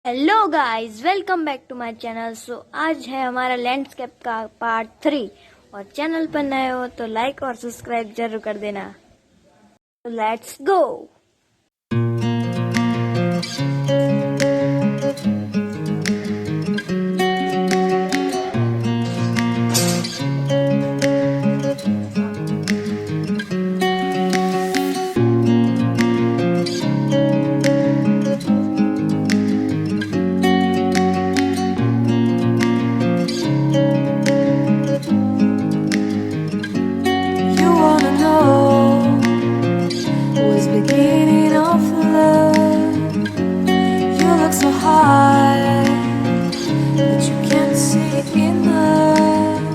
Hello guys, welcome back to my channel. आज है हमारा लैंडस्केप का पार्ट 3 और चैनल पर नए हो तो लाइक और सब्सक्राइब जरूर कर देना। Let's go. Beginning of love, you look so hard, but you can't see enough.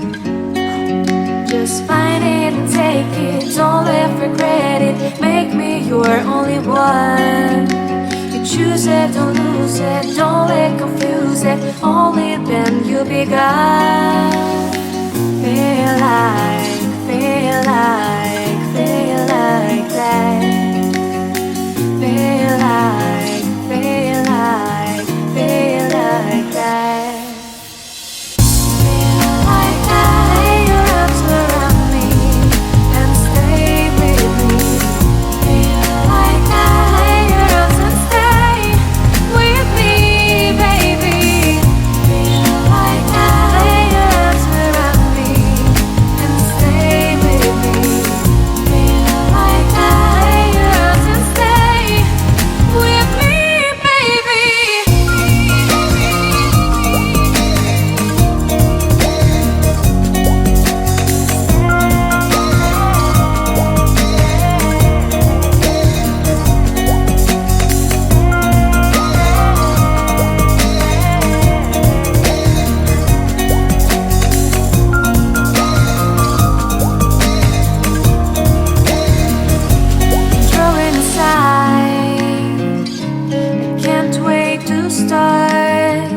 Just find it and take it, don't let regret it. Make me your only one. You choose it, don't lose it, don't let confuse it. Only then you'll be God. Feel like that. Feel like that. Feel like that. Lay your arms around me and stay with me. Feel like that. Lay your arms and stay with me, baby. Feel like that. Lay your arms around me and stay with me. Feel like that. Lay your arms and stay with me, baby. Throwing aside, I can't wait to start.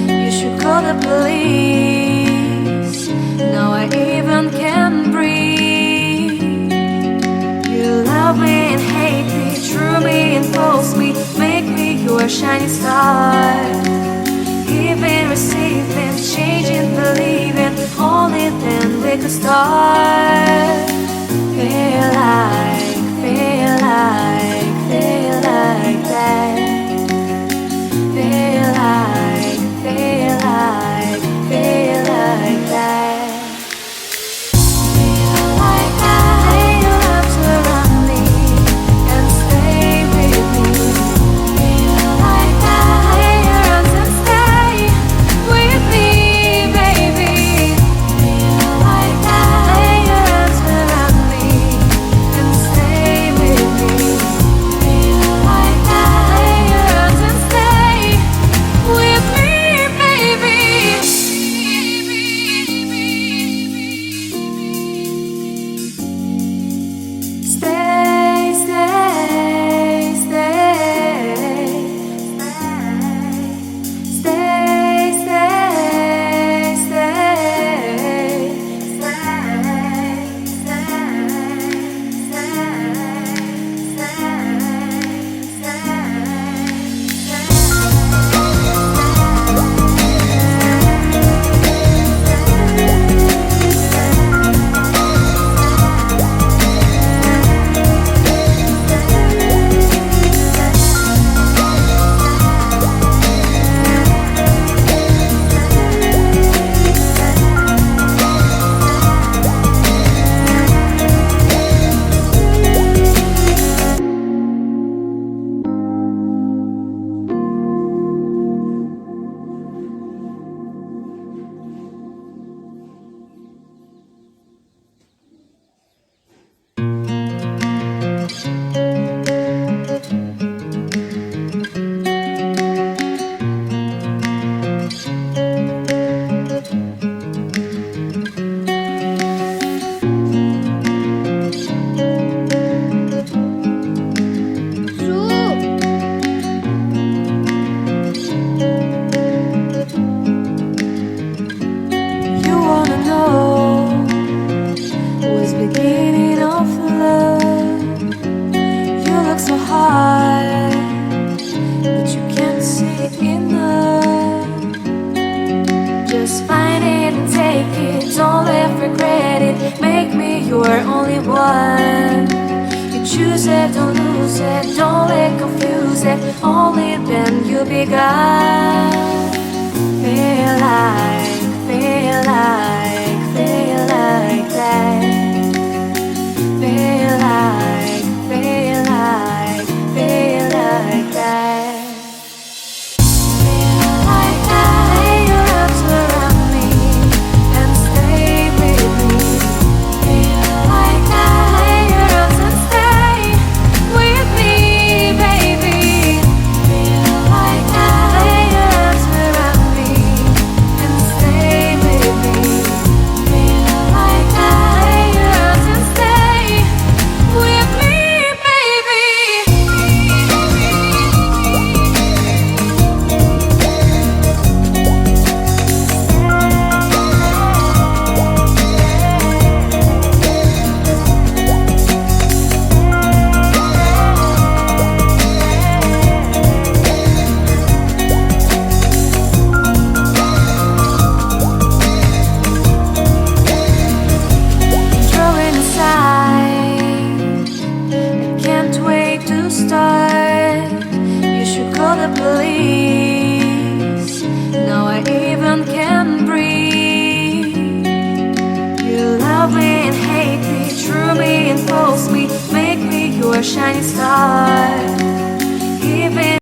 You should call the police. Now I even can breathe. You love me and hate me, true me and false me, make me your shining star. Giving, receiving, changing, believing, only then we could start. Feel like that. Feel like that. Feel like that. Lay your arms around me and stay with me. Feel like that. Lay your arms and stay with me, baby. Feel like that. Lay your arms around me and stay with me. Feel like that. Lay your you are only one. You choose it, don't lose it, don't let confuse it. Only then you begun. Feel like, feel like, feel like that. Feel like, feel like, feel like that. Feel like that. Lay your arms around me and stay with me. Feel like that. Lay your arms and stay with me, baby. Feel like that. Lay your arms around me and stay with me. Feel like that. Lay your arms and stay with me, baby. Drawing aside, I can't wait to start. You should call the police. Now I even can breathe. You love me and hate me, true me and false me, make me your shining star. Even